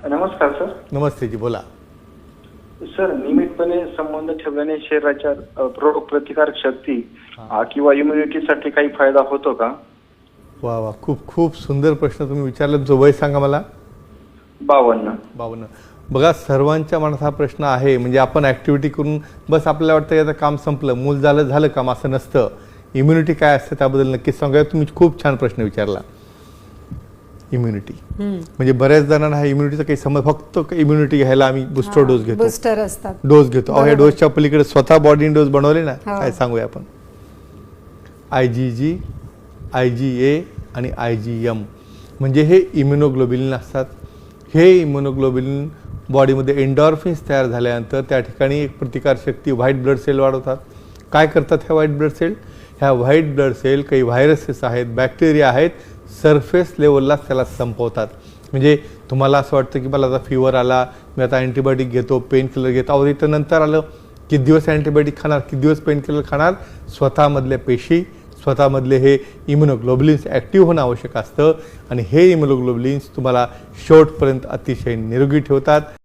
नमस्कार सर. नमस्ते जी, बोला. सर, नियमितपणे संबंध ठेवल्याने शरीराच्या रोगप्रतिकारक शक्ती किंवा इम्युनिटीसाठी काही फायदा होतो का? वा वा, खूप खूप सुंदर प्रश्न तुम्ही विचारला. तुमचं वय सांगा मला. 52. 52. बघा, सर्वांच्या मनात हा प्रश्न आहे. म्हणजे आपण ॲक्टिव्हिटी करून बस आपल्याला वाटतं की आता काम संपलं, मूल झालं काम, असं नसतं. इम्युनिटी काय असतं त्याबद्दल नक्कीच सांगा. तुम्ही खूप छान प्रश्न विचारला. इम्युनिटी म्हणजे बऱ्याच जणांना हा इम्युनिटीचा काही समज, फक्त इम्युनिटी घ्यायला आम्ही बूस्टर डोस घेतो, बूस्टर असतात, डोस घेतो. ह्या डोसच्या पलीकडे स्वतः बॉडीने डोस बनवले ना, काय सांगूया आपण. IgG, IgA आणि IgM म्हणजे हे इम्युनोग्लोबिलिन असतात. हे इम्युनोग्लोबिलिन बॉडीमध्ये एन्डॉर्फिन्स तयार झाल्यानंतर त्या ठिकाणी एक प्रतिकारशक्ती, व्हाईट ब्लड सेल वाढवतात. काय करतात ह्या व्हाईट ब्लड सेल? ह्या व्हाईट ब्लड सेल काही व्हायरसेस आहेत, बॅक्टेरिया आहेत, सरफेस लेवललाच त्याला संपवतात. म्हणजे तुम्हाला असं वाटतं की मला आता फिवर आला, मी आता अँटीबायोटिक घेतो, पेन किलर घेतो. अहो, इथं नंतर आलं किती दिवस अँटीबायोटिक खाणार, किती दिवस पेन किलर खाणार. स्वतःमधल्या पेशी, स्वतःमधले हे इम्युनोग्लोबुलिन्स ॲक्टिव्ह होणं आवश्यक असतं आणि हे इम्युनोग्लोबुलिन्स तुम्हाला शेवटपर्यंत अतिशय निरोगी ठेवतात.